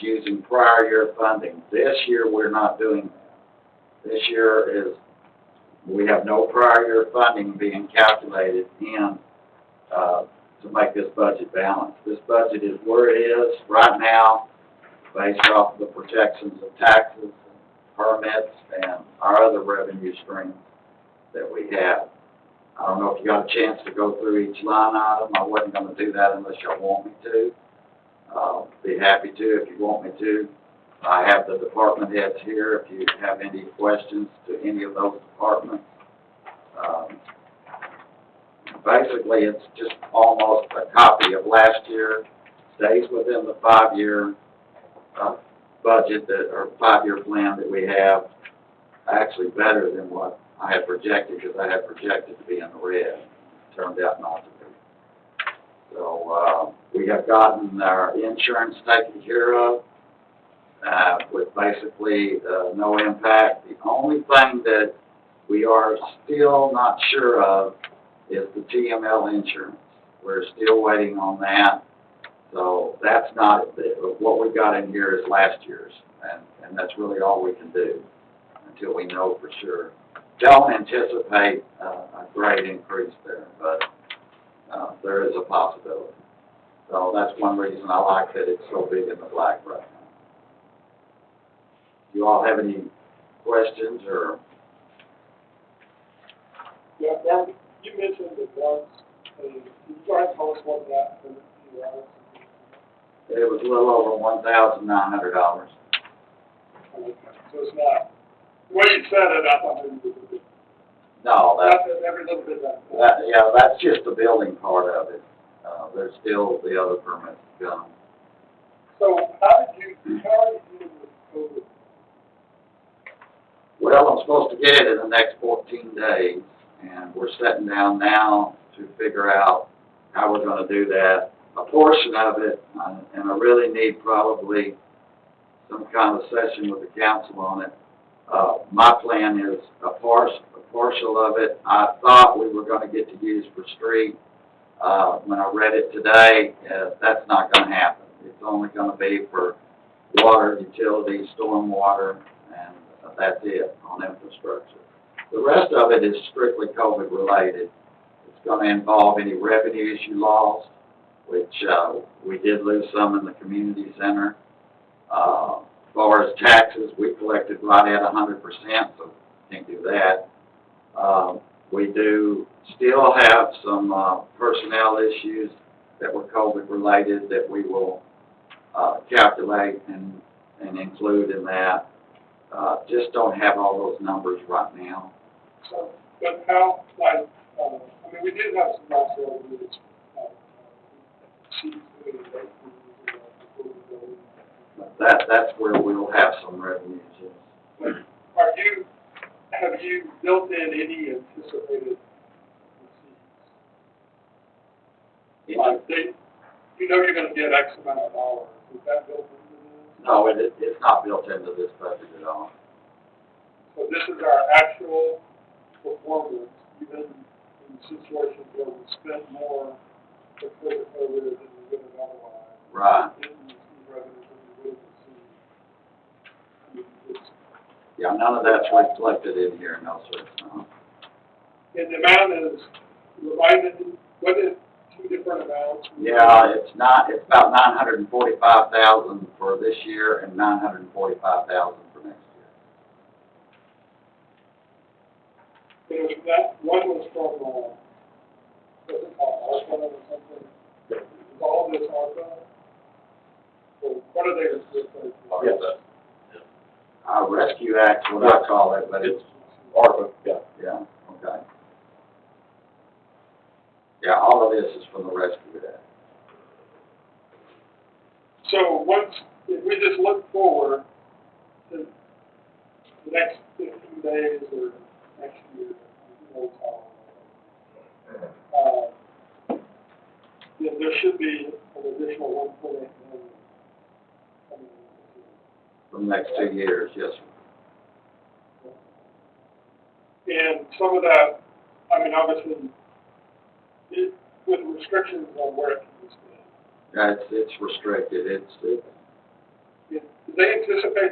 using prior year funding. This year, we're not doing that. This year we have no prior year funding being calculated in to make this budget balance. This budget is where it is right now, based off of the projections of taxes, permits, and our other revenue streams that we have. I don't know if you got a chance to go through each line item. I wasn't going to do that unless y'all want me to. Be happy to if you want me to. I have the department heads here if you have any questions to any of those departments. Basically, it's just almost a copy of last year, stays within the 5-year budget or 5-year plan that we have, actually better than what I had projected, because I had projected to be in the red. It turned out not to be. So we have gotten our insurance taken care of with basically no impact. The only thing that we are still not sure of is the TML insurance. We're still waiting on that. So that's not, what we got in here is last year's, and that's really all we can do until we know for sure. Don't anticipate a great increase there, but there is a possibility. So that's one reason I like that it's so big in the black right now. Do you all have any questions or? Yeah, Darby, you mentioned it once. Can you try to tell us what that was? It was a little over $1,900. Okay, so it's not, the way you said it, I thought it was a bit. No, That's every little bit that. yeah, that's just the building part of it. There's still the other permits to come. So how are you dealing with COVID? Well, I'm supposed to get it in the next 14 days, and we're sitting down now to figure out how we're going to do that. A portion of it, and I really need probably some kind of session with the council on it. My plan is a partial of it. I thought we were going to get to use for street. When I read it today, that's not going to happen. It's only going to be for water, utilities, stormwater, and that's it on infrastructure. The rest of it is strictly COVID related. It's going to involve any revenues you lost, which we did lose some in the community center. As far as taxes, we collected right at 100%, so can't do that. We do still have some personnel issues that were COVID related that we will calculate and include in that. Just don't have all those numbers right now. So, but how, like, I mean, we did have some loss revenues. That's where we'll have some revenues. Yes. Have you built in any anticipated receipts? Like you know you're going to get X amount of dollars. Is that built into this? No, it's not built into this budget at all. So this is our actual performance, even in situations where we spent more for COVID than we would have otherwise. Right. Yeah, none of that's reflected in here, no, sir. No. And the amount is divided, what is 2 different amounts? Yeah, it's about $945,000 for this year and $945,000 for next year. It was that, one was from, what's it called, ARPA or something? Is all this ARPA? So what are they referring to? Yes, sir. Rescue Act, what I call it, but it's ARPA. Yeah. Yeah, okay. Yeah, all of this is from the Rescue Act. So if we just look forward to the next 15 days or next year, who knows how, then there should be an additional 1.8 million coming in. For the next 2 years, yes, sir. And some of that, I mean, obviously, with restrictions on where it can be spent. Yeah, it's restricted. And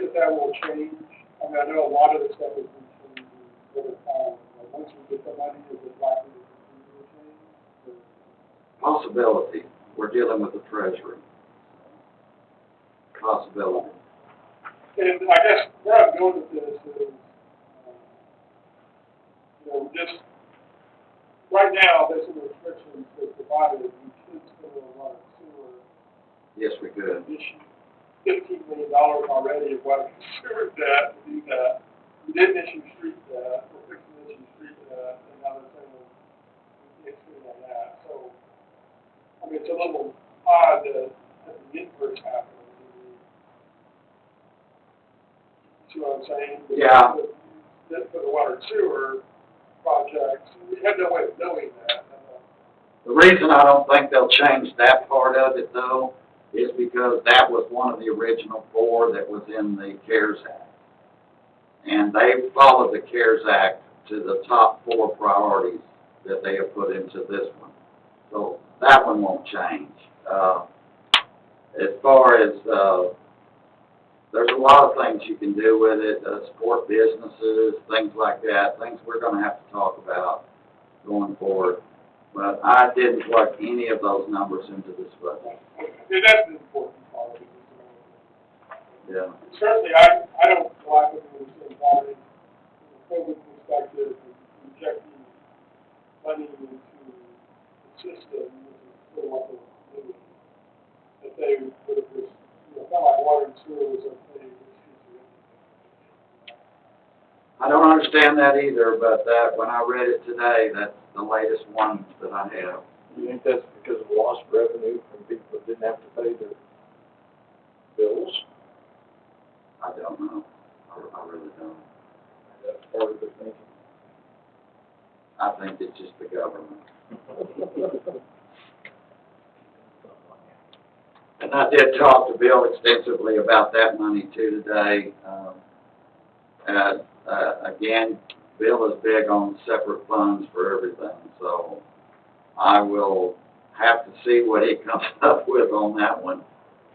that that will change? I mean, I know a lot of the stuff has been changing over time, but once we get the money, is it likely to continue to change? Possibility. We're dealing with the treasury. Possibility. And I guess where I'm going with this is, just right now, there's some restrictions that provided, you could spend a lot of sewer. Yes, we could. $15 million already of water and sewer debt to do that. You didn't issue street debt, we're fixing to issue street debt, and now they're saying we can't spend on that. So, I mean, it's a little odd that the inverse happened. See what I'm saying? Yeah. For the water and sewer projects, we had no way of knowing that. The reason I don't think they'll change that part of it, though, is because that was one of the original four that was in the CARES Act. And they followed the CARES Act to the top four priorities that they have put into this one. So that one won't change. As far as, there's a lot of things you can do with it, support businesses, things like that, things we're going to have to talk about going forward. But I didn't plug any of those numbers into this budget. And that's an important part of it. Yeah. Certainly, I don't like it when we're about it from a COVID perspective, injecting money into the system, which is sort of what they're doing. That they would have just, kind of like water and sewer was okay. I don't understand that either, but that, when I read it today, that's the latest one that I have. You think that's because of lost revenue from people that didn't have to pay their bills? I don't know. I really don't. That's part of the thinking. I think it's just the government. And I did talk to Bill extensively about that money too today. Again, Bill is big on separate funds for everything, so I will have to see what he comes up with on that one.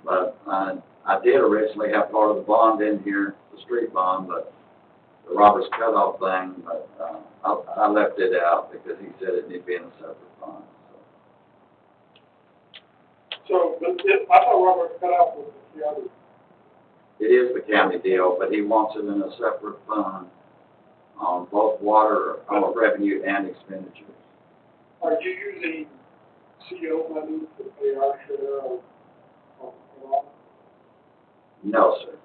But I did originally have part of the bond in here, the street bond, but the Roberts cutoff thing, but I left it out because he said it needed to be in a separate fund. So, but I thought Robert cut off with the other. It is the county deal, but he wants it in a separate fund on both water, revenue and expenditures. Are you using CO money to pay our share of No, sir.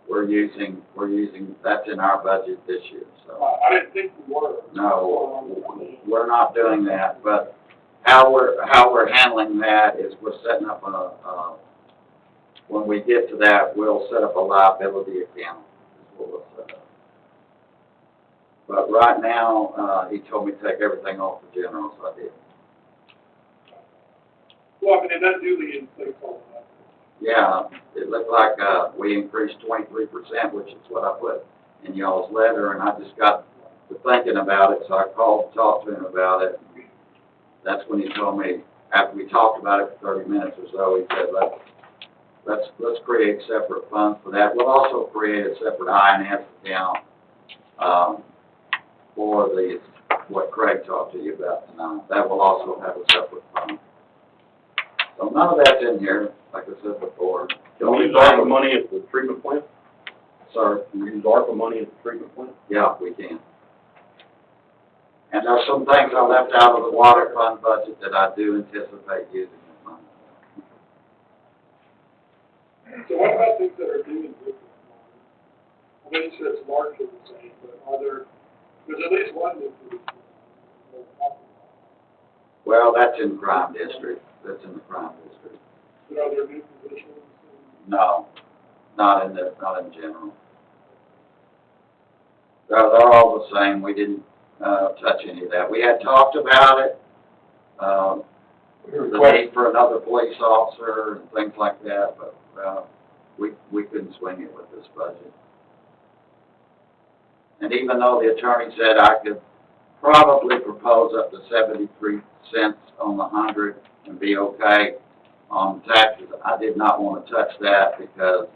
We're using, that's in our budget this year, so. I didn't think we were. No, we're not doing that, but how we're handling that is we're setting up when we get to that, we'll set up a liability account, is what we'll set up. But right now, he told me to take everything off the general, so I did. Well, I mean, it doesn't do the in-place all that. Yeah, it looked like, we increased 23%, which is what I put in y'all's letter, and I just got to thinking about it, so I called to talk to him about it. That's when he told me, after we talked about it for 30 minutes or so, he said, let's create separate funds for that. We'll also create a separate INS account, for what Craig talked to you about tonight. That will also have a separate fund. So none of that's in here, like I said before. Can we use ARPA money at the treatment plant? Sir? Can we use ARPA money at the treatment plant? Yeah, we can. And there's some things I left out of the water fund budget that I do anticipate using this money. So what about things that are doing different? I know you said it's largely the same, but there's at least one that is. Well, that's in crime district. That's in the crime district. But are there new positions? No, not in general. They're all the same. We didn't touch any of that. We had talked about it, the need for another police officer and things like that, but we couldn't swing it with this budget. And even though the attorney said I could probably propose up to 73 cents on the 100 and be okay on taxes, I did not want to touch that because